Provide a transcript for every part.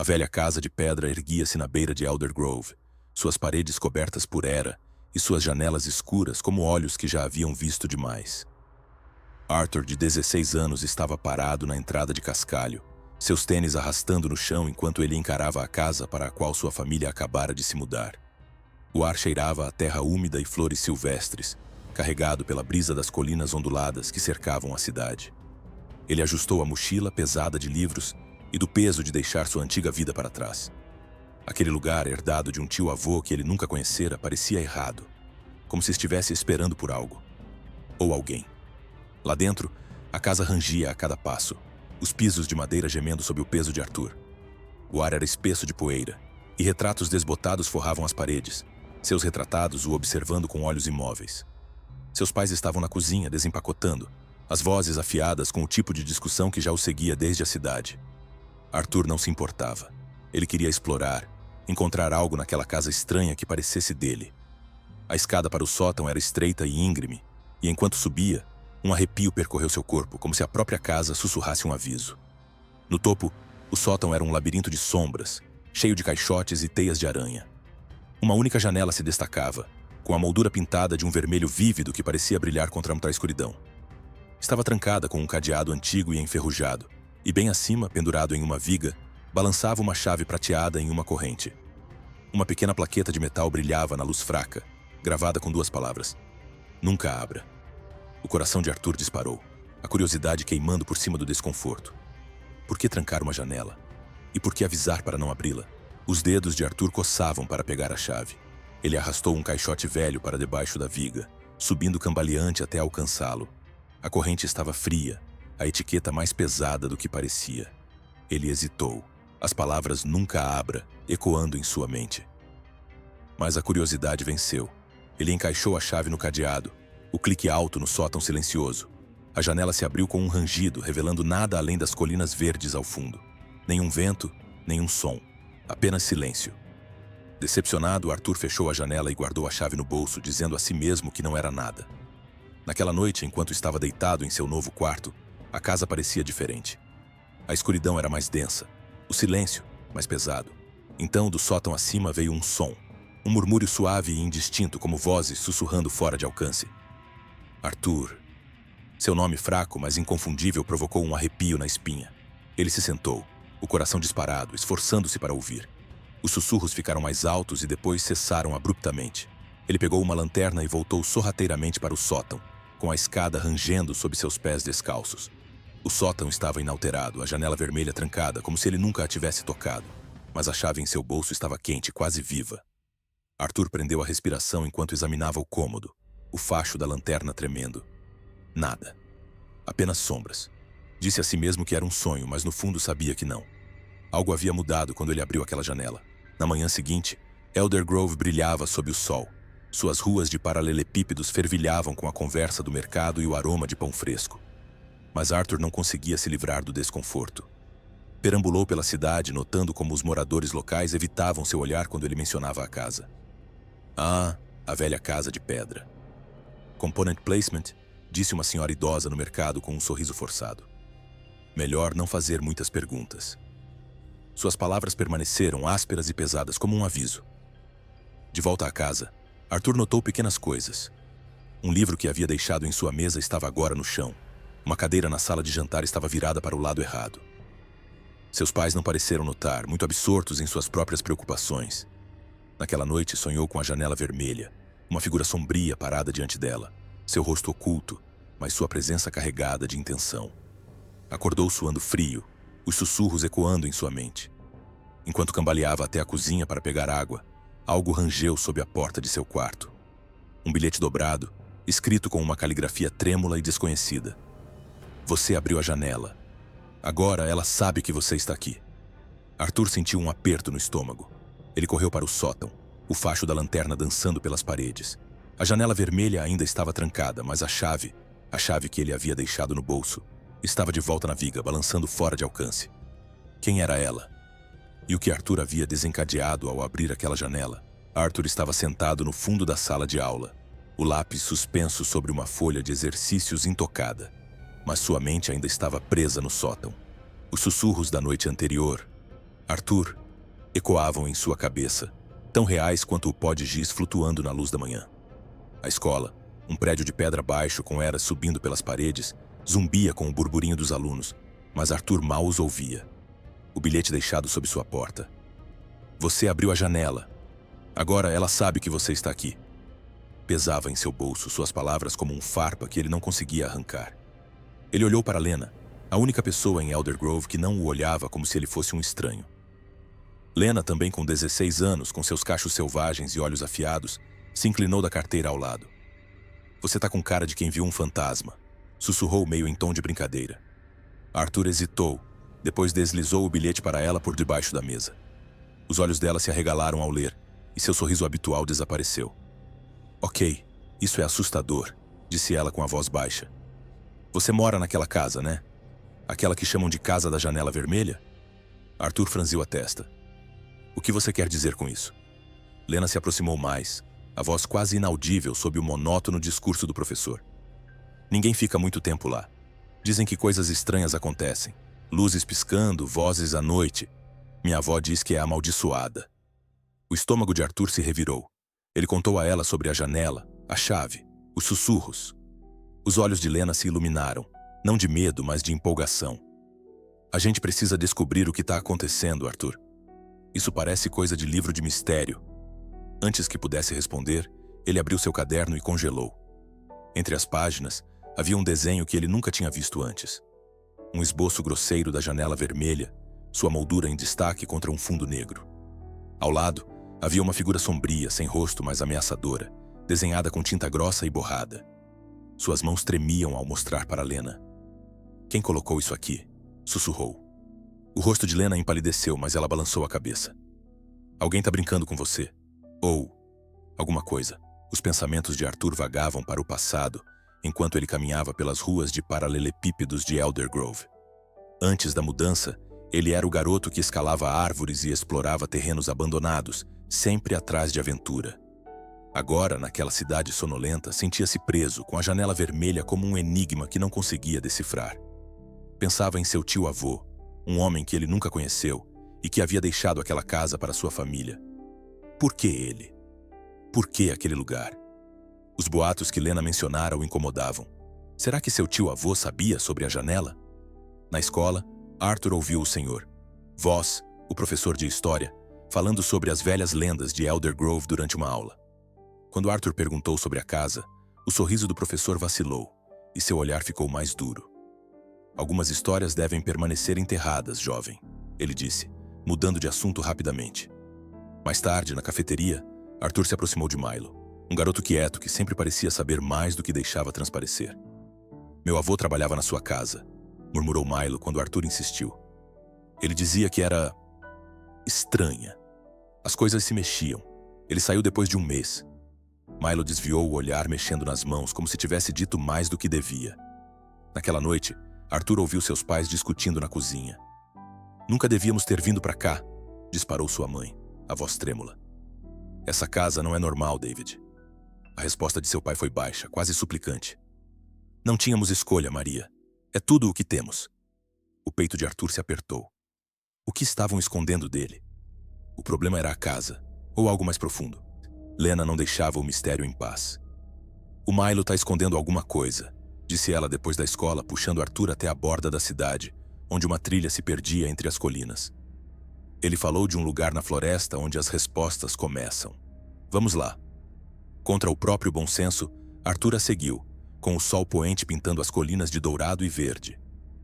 A velha casa de pedra erguia-se na beira de Elder Grove, suas paredes cobertas por era e suas janelas escuras como olhos que já haviam visto demais. Arthur, de 16 anos, estava parado na entrada de cascalho, seus tênis arrastando no chão enquanto ele encarava a casa para a qual sua família acabara de se mudar. O ar cheirava a terra úmida e flores silvestres, carregado pela brisa das colinas onduladas que cercavam a cidade. Ele ajustou a mochila pesada de livros e do peso de deixar sua antiga vida para trás. Aquele lugar, herdado de um tio-avô que ele nunca conhecera, parecia errado, como se estivesse esperando por algo. Ou alguém. Lá dentro, a casa rangia a cada passo, os pisos de madeira gemendo sob o peso de Arthur. O ar era espesso de poeira, e retratos desbotados forravam as paredes, seus retratados o observando com olhos imóveis. Seus pais estavam na cozinha, desempacotando, as vozes afiadas com o tipo de discussão que já o seguia desde a cidade. Arthur não se importava. Ele queria explorar, encontrar algo naquela casa estranha que parecesse dele. A escada para o sótão era estreita e íngreme, e enquanto subia, um arrepio percorreu seu corpo, como se a própria casa sussurrasse um aviso. No topo, o sótão era um labirinto de sombras, cheio de caixotes e teias de aranha. Uma única janela se destacava, com a moldura pintada de um vermelho vívido que parecia brilhar contra a escuridão. Estava trancada com um cadeado antigo e enferrujado, e bem acima, pendurado em uma viga, balançava uma chave prateada em uma corrente. Uma pequena plaqueta de metal brilhava na luz fraca, gravada com 2 palavras: "Nunca abra". O coração de Arthur disparou, a curiosidade queimando por cima do desconforto. Por que trancar uma janela? E por que avisar para não abri-la? Os dedos de Arthur coçavam para pegar a chave. Ele arrastou um caixote velho para debaixo da viga, subindo cambaleante até alcançá-lo. A corrente estava fria, a etiqueta mais pesada do que parecia. Ele hesitou, as palavras "nunca abra" ecoando em sua mente. Mas a curiosidade venceu. Ele encaixou a chave no cadeado, o clique alto no sótão silencioso. A janela se abriu com um rangido, revelando nada além das colinas verdes ao fundo. Nenhum vento, nenhum som. Apenas silêncio. Decepcionado, Arthur fechou a janela e guardou a chave no bolso, dizendo a si mesmo que não era nada. Naquela noite, enquanto estava deitado em seu novo quarto, a casa parecia diferente. A escuridão era mais densa, o silêncio mais pesado. Então, do sótão acima veio um som, um murmúrio suave e indistinto como vozes sussurrando fora de alcance. Arthur. Seu nome fraco, mas inconfundível, provocou um arrepio na espinha. Ele se sentou, o coração disparado, esforçando-se para ouvir. Os sussurros ficaram mais altos e depois cessaram abruptamente. Ele pegou uma lanterna e voltou sorrateiramente para o sótão, com a escada rangendo sob seus pés descalços. O sótão estava inalterado, a janela vermelha trancada, como se ele nunca a tivesse tocado. Mas a chave em seu bolso estava quente, quase viva. Arthur prendeu a respiração enquanto examinava o cômodo, o facho da lanterna tremendo. Nada. Apenas sombras. Disse a si mesmo que era um sonho, mas no fundo sabia que não. Algo havia mudado quando ele abriu aquela janela. Na manhã seguinte, Elder Grove brilhava sob o sol. Suas ruas de paralelepípedos fervilhavam com a conversa do mercado e o aroma de pão fresco. Mas Arthur não conseguia se livrar do desconforto. Perambulou pela cidade, notando como os moradores locais evitavam seu olhar quando ele mencionava a casa. Ah, a velha casa de pedra. Component placement, disse uma senhora idosa no mercado com um sorriso forçado. Melhor não fazer muitas perguntas. Suas palavras permaneceram ásperas e pesadas como um aviso. De volta à casa, Arthur notou pequenas coisas. Um livro que havia deixado em sua mesa estava agora no chão. Uma cadeira na sala de jantar estava virada para o lado errado. Seus pais não pareceram notar, muito absortos em suas próprias preocupações. Naquela noite sonhou com a janela vermelha, uma figura sombria parada diante dela, seu rosto oculto, mas sua presença carregada de intenção. Acordou suando frio, os sussurros ecoando em sua mente. Enquanto cambaleava até a cozinha para pegar água, algo rangeu sob a porta de seu quarto. Um bilhete dobrado, escrito com uma caligrafia trêmula e desconhecida. Você abriu a janela. Agora ela sabe que você está aqui. Arthur sentiu um aperto no estômago. Ele correu para o sótão, o facho da lanterna dançando pelas paredes. A janela vermelha ainda estava trancada, mas a chave que ele havia deixado no bolso, estava de volta na viga, balançando fora de alcance. Quem era ela? E o que Arthur havia desencadeado ao abrir aquela janela? Arthur estava sentado no fundo da sala de aula, o lápis suspenso sobre uma folha de exercícios intocada. Mas sua mente ainda estava presa no sótão. Os sussurros da noite anterior. Arthur, ecoavam em sua cabeça, tão reais quanto o pó de giz flutuando na luz da manhã. A escola, um prédio de pedra baixo com eras subindo pelas paredes, zumbia com o burburinho dos alunos, mas Arthur mal os ouvia. O bilhete deixado sob sua porta. Você abriu a janela. Agora ela sabe que você está aqui. Pesava em seu bolso suas palavras como um farpa que ele não conseguia arrancar. Ele olhou para Lena, a única pessoa em Eldergrove que não o olhava como se ele fosse um estranho. Lena, também com 16 anos, com seus cachos selvagens e olhos afiados, se inclinou da carteira ao lado. Você tá com cara de quem viu um fantasma, sussurrou meio em tom de brincadeira. Arthur hesitou, depois deslizou o bilhete para ela por debaixo da mesa. Os olhos dela se arregalaram ao ler, e seu sorriso habitual desapareceu. Ok, isso é assustador, disse ela com a voz baixa. Você mora naquela casa, né? Aquela que chamam de Casa da Janela Vermelha? Arthur franziu a testa. O que você quer dizer com isso? Lena se aproximou mais, a voz quase inaudível sob o monótono discurso do professor. Ninguém fica muito tempo lá. Dizem que coisas estranhas acontecem. Luzes piscando, vozes à noite. Minha avó diz que é amaldiçoada. O estômago de Arthur se revirou. Ele contou a ela sobre a janela, a chave, os sussurros. Os olhos de Lena se iluminaram, não de medo, mas de empolgação. A gente precisa descobrir o que está acontecendo, Arthur. Isso parece coisa de livro de mistério. Antes que pudesse responder, ele abriu seu caderno e congelou. Entre as páginas, havia um desenho que ele nunca tinha visto antes. Um esboço grosseiro da janela vermelha, sua moldura em destaque contra um fundo negro. Ao lado, havia uma figura sombria, sem rosto, mas ameaçadora, desenhada com tinta grossa e borrada. Suas mãos tremiam ao mostrar para Lena. Quem colocou isso aqui? Sussurrou. O rosto de Lena empalideceu, mas ela balançou a cabeça. Alguém tá brincando com você. Ou alguma coisa. Os pensamentos de Arthur vagavam para o passado, enquanto ele caminhava pelas ruas de paralelepípedos de Eldergrove. Antes da mudança, ele era o garoto que escalava árvores e explorava terrenos abandonados, sempre atrás de aventura. Agora, naquela cidade sonolenta, sentia-se preso, com a janela vermelha como um enigma que não conseguia decifrar. Pensava em seu tio-avô, um homem que ele nunca conheceu e que havia deixado aquela casa para sua família. Por que ele? Por que aquele lugar? Os boatos que Lena mencionara o incomodavam. Será que seu tio-avô sabia sobre a janela? Na escola, Arthur ouviu o senhor Voss, o professor de história, falando sobre as velhas lendas de Eldergrove durante uma aula. Quando Arthur perguntou sobre a casa, o sorriso do professor vacilou e seu olhar ficou mais duro. Algumas histórias devem permanecer enterradas, jovem, ele disse, mudando de assunto rapidamente. Mais tarde, na cafeteria, Arthur se aproximou de Milo, um garoto quieto que sempre parecia saber mais do que deixava transparecer. Meu avô trabalhava na sua casa, murmurou Milo quando Arthur insistiu. Ele dizia que era estranha. As coisas se mexiam. Ele saiu depois de um mês. Milo desviou o olhar mexendo nas mãos como se tivesse dito mais do que devia. Naquela noite, Arthur ouviu seus pais discutindo na cozinha. Nunca devíamos ter vindo para cá, disparou sua mãe, a voz trêmula. Essa casa não é normal, David. A resposta de seu pai foi baixa, quase suplicante. Não tínhamos escolha, Maria. É tudo o que temos. O peito de Arthur se apertou. O que estavam escondendo dele? O problema era a casa, ou algo mais profundo. Lena não deixava o mistério em paz. O Milo tá escondendo alguma coisa, disse ela depois da escola, puxando Arthur até a borda da cidade, onde uma trilha se perdia entre as colinas. Ele falou de um lugar na floresta onde as respostas começam. Vamos lá. Contra o próprio bom senso, Arthur a seguiu, com o sol poente pintando as colinas de dourado e verde.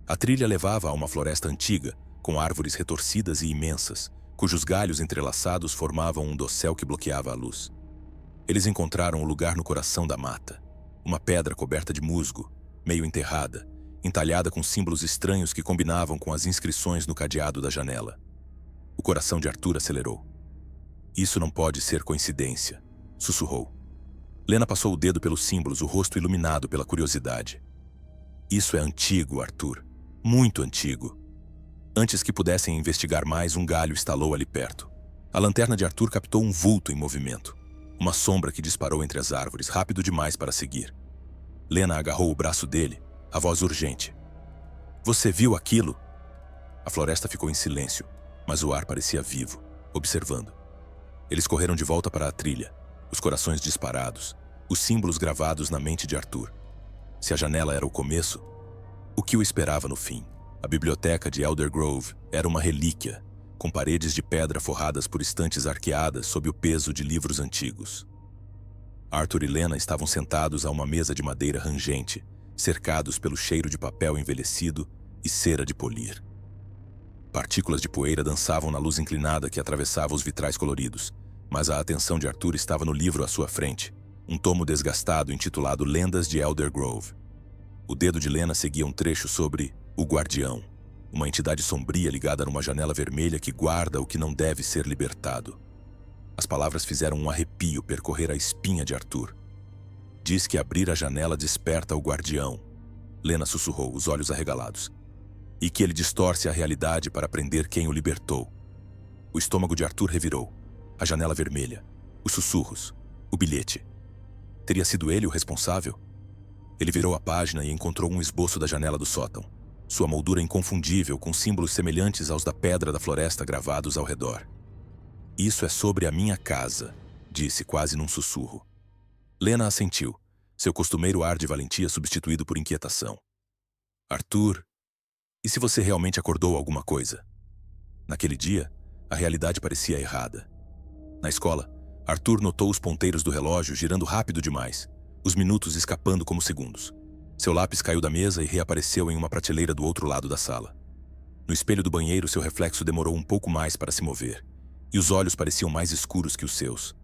A trilha levava a uma floresta antiga, com árvores retorcidas e imensas, cujos galhos entrelaçados formavam um dossel que bloqueava a luz. Eles encontraram o lugar no coração da mata, uma pedra coberta de musgo, meio enterrada, entalhada com símbolos estranhos que combinavam com as inscrições no cadeado da janela. O coração de Arthur acelerou. Isso não pode ser coincidência, sussurrou. Lena passou o dedo pelos símbolos, o rosto iluminado pela curiosidade. Isso é antigo, Arthur. Muito antigo. Antes que pudessem investigar mais, um galho estalou ali perto. A lanterna de Arthur captou um vulto em movimento. Uma sombra que disparou entre as árvores, rápido demais para seguir. Lena agarrou o braço dele, a voz urgente. Você viu aquilo? A floresta ficou em silêncio, mas o ar parecia vivo, observando. Eles correram de volta para a trilha, os corações disparados, os símbolos gravados na mente de Arthur. Se a janela era o começo, o que o esperava no fim? A biblioteca de Elder Grove era uma relíquia, com paredes de pedra forradas por estantes arqueadas sob o peso de livros antigos. Arthur e Lena estavam sentados a uma mesa de madeira rangente, cercados pelo cheiro de papel envelhecido e cera de polir. Partículas de poeira dançavam na luz inclinada que atravessava os vitrais coloridos, mas a atenção de Arthur estava no livro à sua frente, um tomo desgastado intitulado Lendas de Elder Grove. O dedo de Lena seguia um trecho sobre o Guardião, uma entidade sombria ligada numa janela vermelha que guarda o que não deve ser libertado. As palavras fizeram um arrepio percorrer a espinha de Arthur. Diz que abrir a janela desperta o Guardião. Lena sussurrou, os olhos arregalados. E que ele distorce a realidade para prender quem o libertou. O estômago de Arthur revirou. A janela vermelha. Os sussurros. O bilhete. Teria sido ele o responsável? Ele virou a página e encontrou um esboço da janela do sótão. Sua moldura inconfundível, com símbolos semelhantes aos da pedra da floresta gravados ao redor. Isso é sobre a minha casa, disse quase num sussurro. Lena assentiu, seu costumeiro ar de valentia substituído por inquietação. Arthur, e se você realmente acordou alguma coisa? Naquele dia, a realidade parecia errada. Na escola, Arthur notou os ponteiros do relógio girando rápido demais, os minutos escapando como segundos. Seu lápis caiu da mesa e reapareceu em uma prateleira do outro lado da sala. No espelho do banheiro, seu reflexo demorou um pouco mais para se mover, e os olhos pareciam mais escuros que os seus.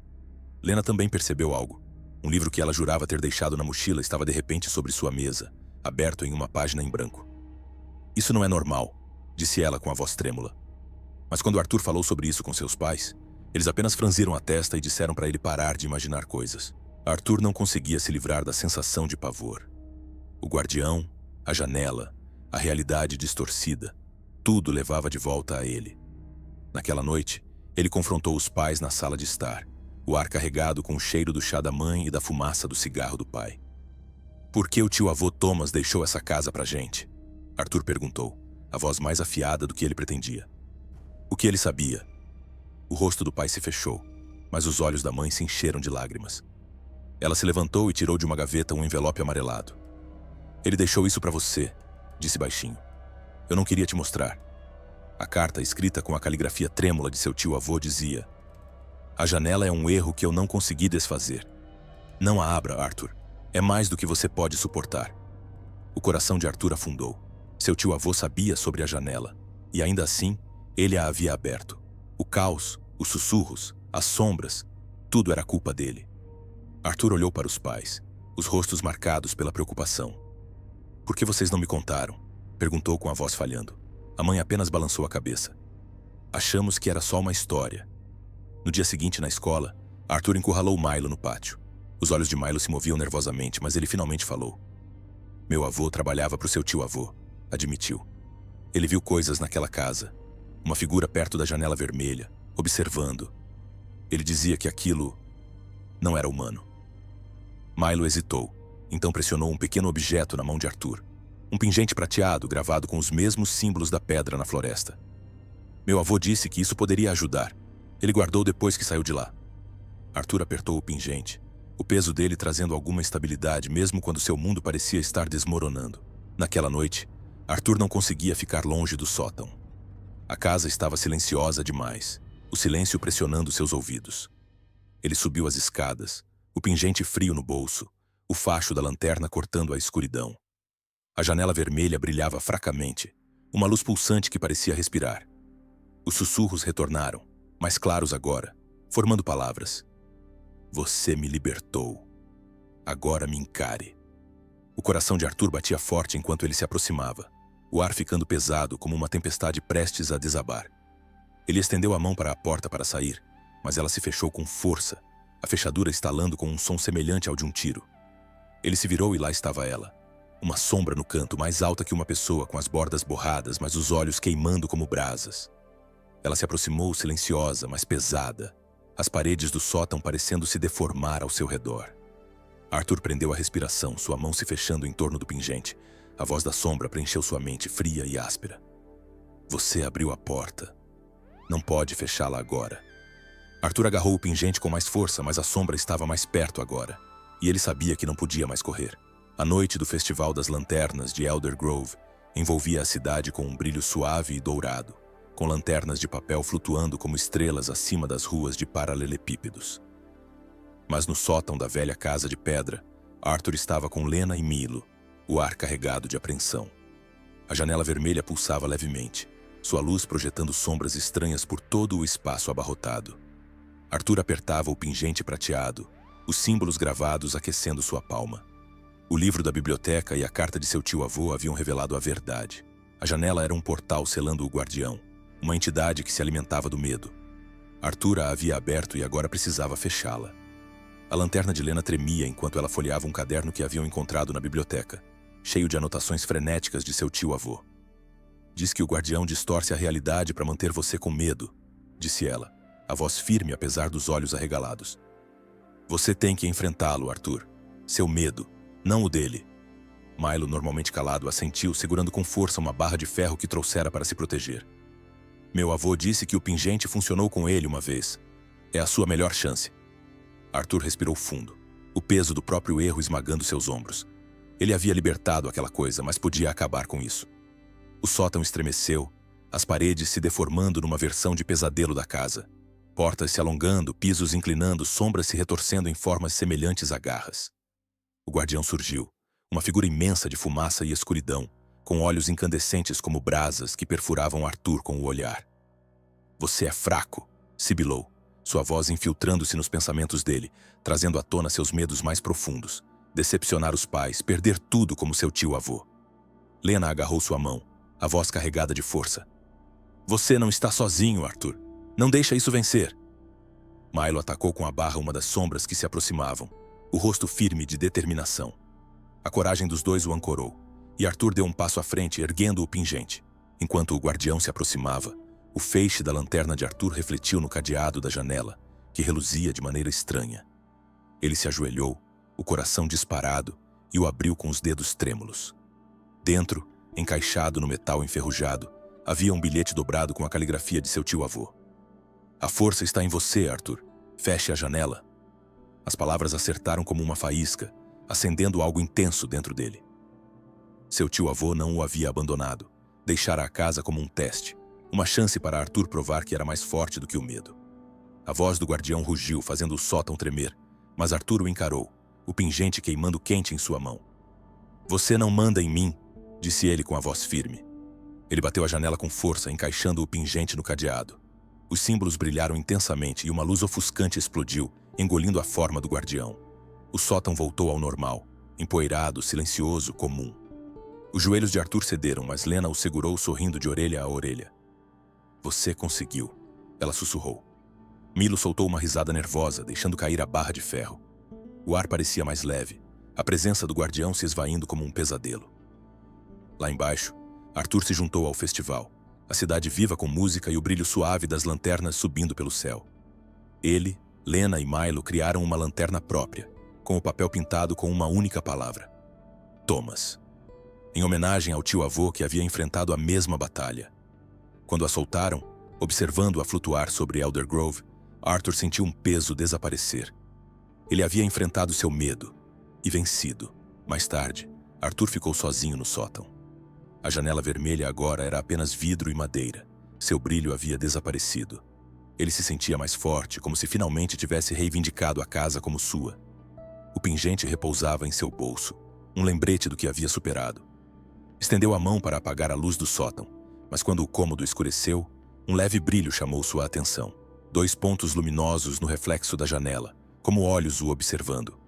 Lena também percebeu algo. Um livro que ela jurava ter deixado na mochila estava de repente sobre sua mesa, aberto em uma página em branco. Isso não é normal, disse ela com a voz trêmula. Mas quando Arthur falou sobre isso com seus pais, eles apenas franziram a testa e disseram para ele parar de imaginar coisas. Arthur não conseguia se livrar da sensação de pavor. O guardião, a janela, a realidade distorcida, tudo levava de volta a ele. Naquela noite, ele confrontou os pais na sala de estar, o ar carregado com o cheiro do chá da mãe e da fumaça do cigarro do pai. Por que o tio-avô Thomas deixou essa casa pra gente? Arthur perguntou, a voz mais afiada do que ele pretendia. O que ele sabia? O rosto do pai se fechou, mas os olhos da mãe se encheram de lágrimas. Ela se levantou e tirou de uma gaveta um envelope amarelado. Ele deixou isso pra você, disse baixinho. Eu não queria te mostrar. A carta, escrita com a caligrafia trêmula de seu tio-avô, dizia: a janela é um erro que eu não consegui desfazer. Não a abra, Arthur. É mais do que você pode suportar. O coração de Arthur afundou. Seu tio-avô sabia sobre a janela, e ainda assim, ele a havia aberto. O caos, os sussurros, as sombras, tudo era culpa dele. Arthur olhou para os pais, os rostos marcados pela preocupação. Por que vocês não me contaram? Perguntou com a voz falhando. A mãe apenas balançou a cabeça. Achamos que era só uma história. No dia seguinte, na escola, Arthur encurralou Milo no pátio. Os olhos de Milo se moviam nervosamente, mas ele finalmente falou. Meu avô trabalhava para o seu tio-avô, admitiu. Ele viu coisas naquela casa. Uma figura perto da janela vermelha, observando. Ele dizia que aquilo não era humano. Milo hesitou, então pressionou um pequeno objeto na mão de Arthur. Um pingente prateado gravado com os mesmos símbolos da pedra na floresta. Meu avô disse que isso poderia ajudar. Ele guardou depois que saiu de lá. Arthur apertou o pingente, o peso dele trazendo alguma estabilidade mesmo quando seu mundo parecia estar desmoronando. Naquela noite, Arthur não conseguia ficar longe do sótão. A casa estava silenciosa demais, o silêncio pressionando seus ouvidos. Ele subiu as escadas, o pingente frio no bolso, o facho da lanterna cortando a escuridão. A janela vermelha brilhava fracamente, uma luz pulsante que parecia respirar. Os sussurros retornaram, mais claros agora, formando palavras. Você me libertou. Agora me encare. O coração de Arthur batia forte enquanto ele se aproximava, o ar ficando pesado como uma tempestade prestes a desabar. Ele estendeu a mão para a porta para sair, mas ela se fechou com força, a fechadura estalando com um som semelhante ao de um tiro. Ele se virou e lá estava ela. Uma sombra no canto, mais alta que uma pessoa, com as bordas borradas, mas os olhos queimando como brasas. Ela se aproximou silenciosa, mas pesada, as paredes do sótão parecendo se deformar ao seu redor. Arthur prendeu a respiração, sua mão se fechando em torno do pingente. A voz da sombra preencheu sua mente fria e áspera. Você abriu a porta. Não pode fechá-la agora. Arthur agarrou o pingente com mais força, mas a sombra estava mais perto agora. E ele sabia que não podia mais correr. A noite do Festival das Lanternas de Elder Grove envolvia a cidade com um brilho suave e dourado, com lanternas de papel flutuando como estrelas acima das ruas de paralelepípedos. Mas no sótão da velha casa de pedra, Arthur estava com Lena e Milo, o ar carregado de apreensão. A janela vermelha pulsava levemente, sua luz projetando sombras estranhas por todo o espaço abarrotado. Arthur apertava o pingente prateado, os símbolos gravados aquecendo sua palma. O livro da biblioteca e a carta de seu tio-avô haviam revelado a verdade. A janela era um portal selando o guardião, uma entidade que se alimentava do medo. Arthur a havia aberto e agora precisava fechá-la. A lanterna de Lena tremia enquanto ela folheava um caderno que haviam encontrado na biblioteca, cheio de anotações frenéticas de seu tio-avô. Diz que o guardião distorce a realidade para manter você com medo, disse ela, a voz firme apesar dos olhos arregalados. Você tem que enfrentá-lo, Arthur. Seu medo, não o dele. Milo, normalmente calado, assentiu, segurando com força uma barra de ferro que trouxera para se proteger. Meu avô disse que o pingente funcionou com ele uma vez. É a sua melhor chance. Arthur respirou fundo, o peso do próprio erro esmagando seus ombros. Ele havia libertado aquela coisa, mas podia acabar com isso. O sótão estremeceu, as paredes se deformando numa versão de pesadelo da casa. Portas se alongando, pisos inclinando, sombras se retorcendo em formas semelhantes a garras. O guardião surgiu, uma figura imensa de fumaça e escuridão, com olhos incandescentes como brasas que perfuravam Arthur com o olhar. Você é fraco, sibilou, sua voz infiltrando-se nos pensamentos dele, trazendo à tona seus medos mais profundos. Decepcionar os pais, perder tudo como seu tio-avô. Lena agarrou sua mão, a voz carregada de força. Você não está sozinho, Arthur. Não deixa isso vencer. Milo atacou com a barra uma das sombras que se aproximavam, o rosto firme de determinação. A coragem dos dois o ancorou, e Arthur deu um passo à frente, erguendo o pingente. Enquanto o guardião se aproximava, o feixe da lanterna de Arthur refletiu no cadeado da janela, que reluzia de maneira estranha. Ele se ajoelhou, o coração disparado, e o abriu com os dedos trêmulos. Dentro, encaixado no metal enferrujado, havia um bilhete dobrado com a caligrafia de seu tio-avô. A força está em você, Arthur. Feche a janela. As palavras acertaram como uma faísca, acendendo algo intenso dentro dele. Seu tio-avô não o havia abandonado. Deixara a casa como um teste, uma chance para Arthur provar que era mais forte do que o medo. A voz do guardião rugiu, fazendo o sótão tremer, mas Arthur o encarou, o pingente queimando quente em sua mão. Você não manda em mim, disse ele com a voz firme. Ele bateu a janela com força, encaixando o pingente no cadeado. Os símbolos brilharam intensamente e uma luz ofuscante explodiu, engolindo a forma do guardião. O sótão voltou ao normal, empoeirado, silencioso, comum. Os joelhos de Arthur cederam, mas Lena o segurou sorrindo de orelha a orelha. Você conseguiu, ela sussurrou. Milo soltou uma risada nervosa, deixando cair a barra de ferro. O ar parecia mais leve, a presença do guardião se esvaindo como um pesadelo. Lá embaixo, Arthur se juntou ao festival, a cidade viva com música e o brilho suave das lanternas subindo pelo céu. Ele, Lena e Milo criaram uma lanterna própria, com o papel pintado com uma única palavra: Thomas. Em homenagem ao tio-avô que havia enfrentado a mesma batalha. Quando a soltaram, observando-a flutuar sobre Elder Grove, Arthur sentiu um peso desaparecer. Ele havia enfrentado seu medo e vencido. Mais tarde, Arthur ficou sozinho no sótão. A janela vermelha agora era apenas vidro e madeira. Seu brilho havia desaparecido. Ele se sentia mais forte, como se finalmente tivesse reivindicado a casa como sua. O pingente repousava em seu bolso, um lembrete do que havia superado. Estendeu a mão para apagar a luz do sótão, mas quando o cômodo escureceu, um leve brilho chamou sua atenção. 2 pontos luminosos no reflexo da janela, como olhos o observando.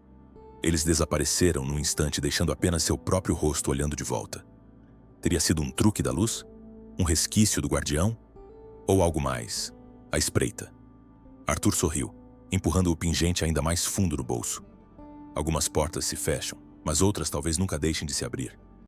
Eles desapareceram num instante, deixando apenas seu próprio rosto olhando de volta. Teria sido um truque da luz? Um resquício do guardião? Ou algo mais? À espreita. Arthur sorriu, empurrando o pingente ainda mais fundo no bolso. Algumas portas se fecham, mas outras talvez nunca deixem de se abrir.